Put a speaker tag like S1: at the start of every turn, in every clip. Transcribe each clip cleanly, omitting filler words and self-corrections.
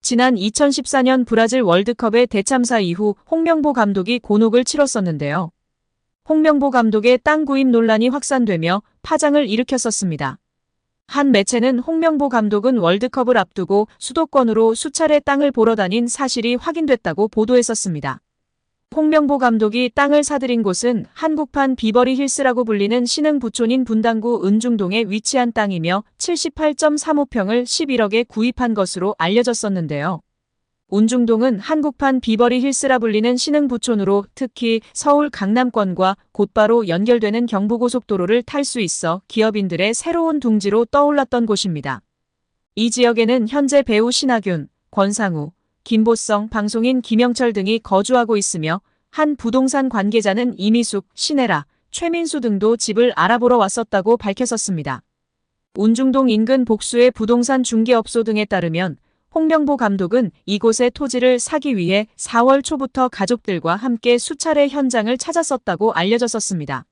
S1: 지난 2014년 브라질 월드컵의 대참사 이후 홍명보 감독이 곤혹을 치렀었는데요. 홍명보 감독의 땅 구입 논란이 확산되며 파장을 일으켰었습니다. 한 매체는 홍명보 감독은 월드컵을 앞두고 수도권으로 수차례 땅을 보러 다닌 사실이 확인됐다고 보도했었습니다. 홍명보 감독이 땅을 사들인 곳은 한국판 비버리 힐스라고 불리는 신흥 부촌인 분당구 은중동에 위치한 땅이며 78.35평을 11억에 구입한 것으로 알려졌었는데요. 은중동은 한국판 비버리 힐스라 불리는 신흥 부촌으로 특히 서울 강남권과 곧바로 연결되는 경부고속도로를 탈 수 있어 기업인들의 새로운 둥지로 떠올랐던 곳입니다. 이 지역에는 현재 배우 신하균, 권상우, 김보성, 방송인 김영철 등이 거주하고 있으며 한 부동산 관계자는 이미숙, 신혜라, 최민수 등도 집을 알아보러 왔었다고 밝혔었습니다. 은중동 인근 복수의 부동산 중개업소 등에 따르면 홍명보 감독은 이곳의 토지를 사기 위해 4월 초부터 가족들과 함께 수차례 현장을 찾았었다고 알려졌었습니다.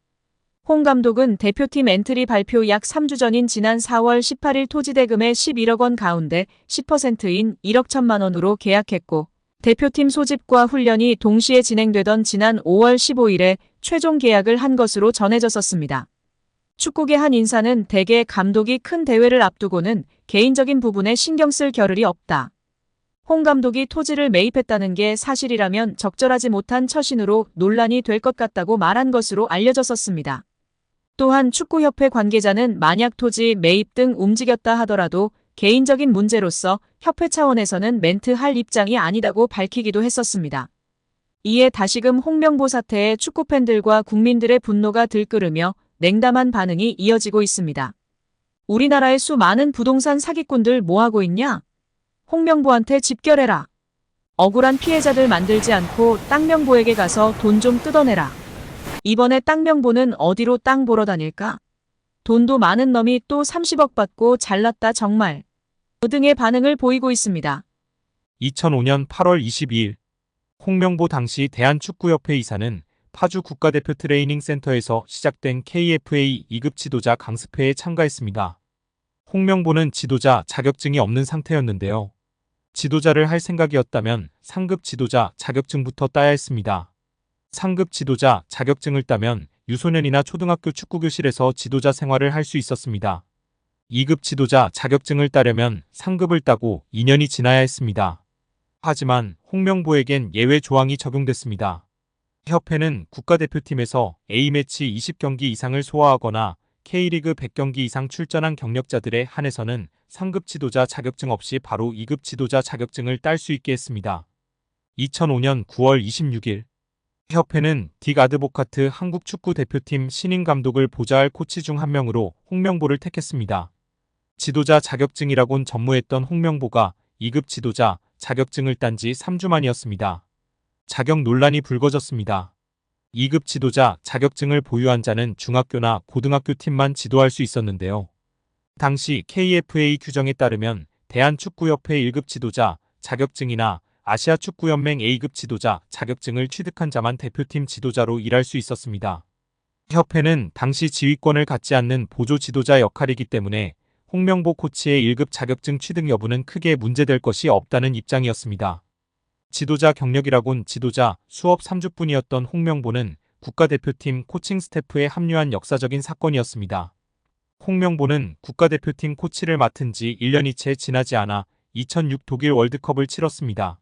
S1: 홍 감독은 대표팀 엔트리 발표 약 3주 전인 지난 4월 18일 토지 대금의 11억 원 가운데 10%인 1억 1천만 원으로 계약했고 대표팀 소집과 훈련이 동시에 진행되던 지난 5월 15일에 최종 계약을 한 것으로 전해졌었습니다. 축구계 한 인사는 대개 감독이 큰 대회를 앞두고는 개인적인 부분에 신경 쓸 겨를이 없다. 홍 감독이 토지를 매입했다는 게 사실이라면 적절하지 못한 처신으로 논란이 될 것 같다고 말한 것으로 알려졌었습니다. 또한 축구협회 관계자는 만약 토지 매입 등 움직였다 하더라도 개인적인 문제로서 협회 차원에서는 멘트할 입장이 아니다고 밝히기도 했었습니다. 이에 다시금 홍명보 사태에 축구팬들과 국민들의 분노가 들끓으며 냉담한 반응이 이어지고 있습니다. 우리나라의 수많은 부동산 사기꾼들 뭐하고 있냐? 홍명보한테 집결해라. 억울한 피해자들 만들지 않고 땅명보에게 가서 돈 좀 뜯어내라. 이번에 땅명보는 어디로 땅 보러 다닐까? 돈도 많은 놈이 또 30억 받고 잘났다 정말. 등의 반응을 보이고 있습니다.
S2: 2005년 8월 22일 홍명보 당시 대한축구협회 이사는 파주 국가대표 트레이닝 센터에서 시작된 KFA 2급 지도자 강습회에 참가했습니다. 홍명보는 지도자 자격증이 없는 상태였는데요. 지도자를 할 생각이었다면 상급 지도자 자격증부터 따야 했습니다. 상급 지도자 자격증을 따면 유소년이나 초등학교 축구교실에서 지도자 생활을 할 수 있었습니다. 2급 지도자 자격증을 따려면 상급을 따고 2년이 지나야 했습니다. 하지만 홍명보에겐 예외 조항이 적용됐습니다. 협회는 국가대표팀에서 A매치 20경기 이상을 소화하거나 K리그 100경기 이상 출전한 경력자들에 한해서는 상급 지도자 자격증 없이 바로 2급 지도자 자격증을 딸 수 있게 했습니다. 2005년 9월 26일 협회는 딕 아드보카트 한국 축구 대표팀 신인 감독을 보좌할 코치 중 한 명으로 홍명보를 택했습니다. 지도자 자격증이라곤 전무했던 홍명보가 2급 지도자 자격증을 딴 지 3주 만이었습니다. 자격 논란이 불거졌습니다. 2급 지도자 자격증을 보유한 자는 중학교나 고등학교 팀만 지도할 수 있었는데요. 당시 KFA 규정에 따르면 대한축구협회 1급 지도자 자격증이나 아시아축구연맹 A급 지도자 자격증을 취득한 자만 대표팀 지도자로 일할 수 있었습니다. 협회는 당시 지휘권을 갖지 않는 보조 지도자 역할이기 때문에 홍명보 코치의 1급 자격증 취득 여부는 크게 문제될 것이 없다는 입장이었습니다. 지도자 경력이라곤 지도자 수업 3주뿐이었던 홍명보는 국가대표팀 코칭 스태프에 합류한 역사적인 사건이었습니다. 홍명보는 국가대표팀 코치를 맡은 지 1년이 채 지나지 않아 2006 독일 월드컵을 치렀습니다.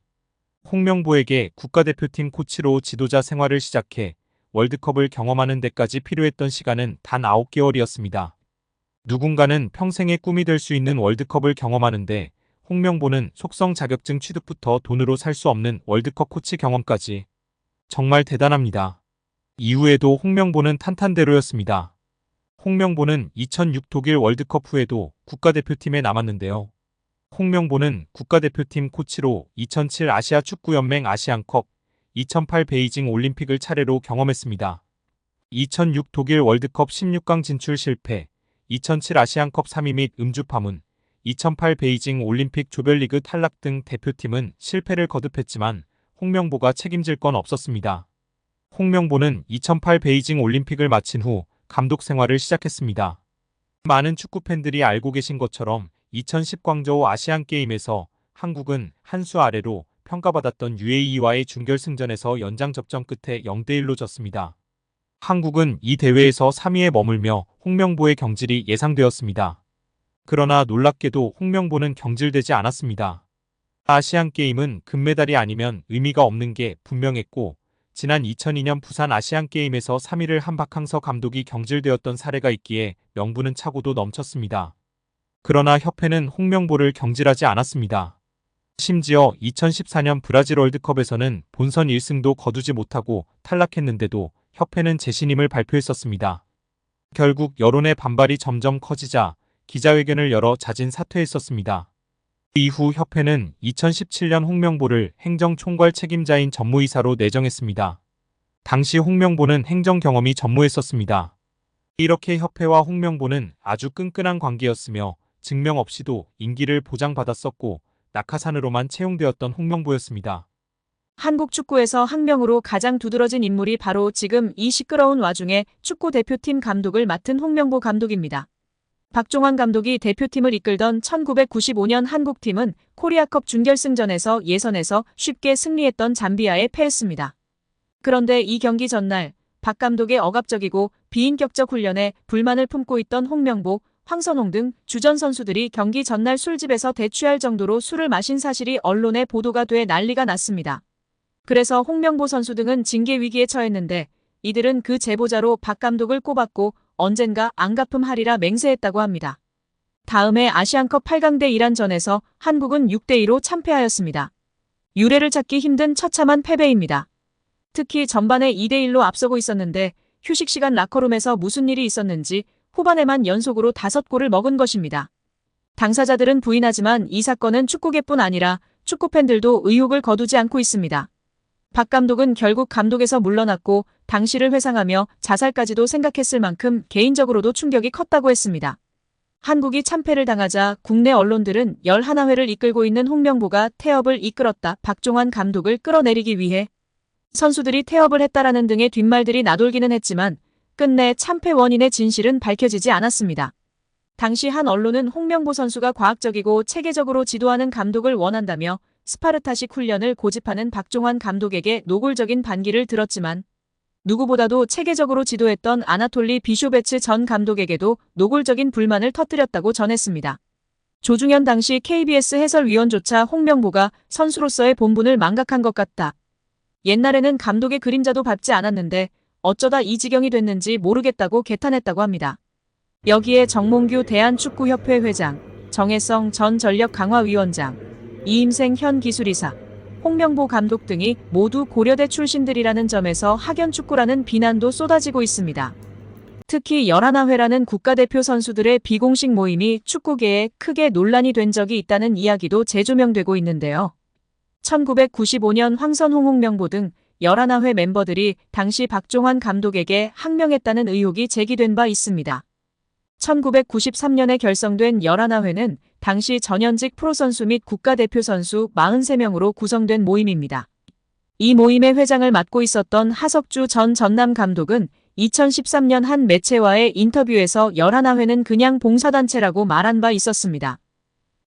S2: 홍명보에게 국가대표팀 코치로 지도자 생활을 시작해 월드컵을 경험하는 데까지 필요했던 시간은 단 9개월이었습니다. 누군가는 평생의 꿈이 될 수 있는 월드컵을 경험하는데 홍명보는 속성 자격증 취득부터 돈으로 살 수 없는 월드컵 코치 경험까지. 정말 대단합니다. 이후에도 홍명보는 탄탄대로였습니다. 홍명보는 2006 독일 월드컵 후에도 국가대표팀에 남았는데요. 홍명보는 국가대표팀 코치로 2007 아시아축구연맹 아시안컵, 2008 베이징 올림픽을 차례로 경험했습니다. 2006 독일 월드컵 16강 진출 실패, 2007 아시안컵 3위 및 음주 파문, 2008 베이징 올림픽 조별리그 탈락 등 대표팀은 실패를 거듭했지만 홍명보가 책임질 건 없었습니다. 홍명보는 2008 베이징 올림픽을 마친 후 감독 생활을 시작했습니다. 많은 축구팬들이 알고 계신 것처럼 2010 광저우 아시안게임에서 한국은 한 수 아래로 평가받았던 UAE와의 준결승전에서 연장 접전 끝에 0대1로 졌습니다. 한국은 이 대회에서 3위에 머물며 홍명보의 경질이 예상되었습니다. 그러나 놀랍게도 홍명보는 경질되지 않았습니다. 아시안게임은 금메달이 아니면 의미가 없는 게 분명했고, 지난 2002년 부산 아시안게임에서 3위를 한 박항서 감독이 경질되었던 사례가 있기에 명분은 차고도 넘쳤습니다. 그러나 협회는 홍명보를 경질하지 않았습니다. 심지어 2014년 브라질 월드컵에서는 본선 1승도 거두지 못하고 탈락했는데도 협회는 재신임을 발표했었습니다. 결국 여론의 반발이 점점 커지자 기자회견을 열어 자진 사퇴했었습니다. 이후 협회는 2017년 홍명보를 행정총괄 책임자인 전무이사로 내정했습니다. 당시 홍명보는 행정 경험이 전무했었습니다. 이렇게 협회와 홍명보는 아주 끈끈한 관계였으며 증명 없이도 임기를 보장받았었고 낙하산으로만 채용되었던 홍명보였습니다.
S1: 한국 축구에서 학명으로 가장 두드러진 인물이 바로 지금 이 시끄러운 와중에 축구 대표팀 감독을 맡은 홍명보 감독입니다. 박종환 감독이 대표팀을 이끌던 1995년 한국팀은 코리아컵 준결승전에서 예선에서 쉽게 승리했던 잠비아에 패했습니다. 그런데 이 경기 전날 박 감독의 억압적이고 비인격적 훈련에 불만을 품고 있던 홍명보, 황선홍 등 주전 선수들이 경기 전날 술집에서 대취할 정도로 술을 마신 사실이 언론에 보도가 돼 난리가 났습니다. 그래서 홍명보 선수 등은 징계 위기에 처했는데 이들은 그 제보자로 박 감독을 꼽았고 언젠가 안 갚음하리라 맹세했다고 합니다. 다음해 아시안컵 8강대 이란전에서 한국은 6대2로 참패하였습니다. 유례를 찾기 힘든 처참한 패배입니다. 특히 전반에 2대1로 앞서고 있었는데 휴식 시간 라커룸에서 무슨 일이 있었는지 후반에만 연속으로 5골을 먹은 것입니다. 당사자들은 부인하지만 이 사건은 축구계뿐 아니라 축구팬들도 의혹을 거두지 않고 있습니다. 박 감독은 결국 감독에서 물러났고 당시를 회상하며 자살까지도 생각했을 만큼 개인적으로도 충격이 컸다고 했습니다. 한국이 참패를 당하자 국내 언론들은 11회를 이끌고 있는 홍명보가 태업을 이끌었다. 박종환 감독을 끌어내리기 위해 선수들이 태업을 했다라는 등의 뒷말들이 나돌기는 했지만 끝내 참패 원인의 진실은 밝혀지지 않았습니다. 당시 한 언론은 홍명보 선수가 과학적이고 체계적으로 지도하는 감독을 원한다며 스파르타식 훈련을 고집하는 박종환 감독에게 노골적인 반기를 들었지만 누구보다도 체계적으로 지도했던 아나톨리 비쇼베츠 전 감독에게도 노골적인 불만을 터뜨렸다고 전했습니다. 조중현 당시 KBS 해설위원조차 홍명보가 선수로서의 본분을 망각한 것 같다. 옛날에는 감독의 그림자도 밟지 않았는데 어쩌다 이 지경이 됐는지 모르겠다고 개탄했다고 합니다. 여기에 정몽규 대한축구협회 회장, 정혜성 전 전력강화위원장, 이임생 현 기술이사, 홍명보 감독 등이 모두 고려대 출신들이라는 점에서 학연축구라는 비난도 쏟아지고 있습니다. 특히 11회라는 국가대표 선수들의 비공식 모임이 축구계에 크게 논란이 된 적이 있다는 이야기도 재조명되고 있는데요. 1995년 황선홍 홍명보 등 11회 멤버들이 당시 박종환 감독에게 항명했다는 의혹이 제기된 바 있습니다. 1993년에 결성된 11회는 당시 전현직 프로선수 및 국가대표 선수 43명으로 구성된 모임입니다. 이 모임의 회장을 맡고 있었던 하석주 전 전남 감독은 2013년 한 매체와의 인터뷰에서 11회는 그냥 봉사단체라고 말한 바 있었습니다.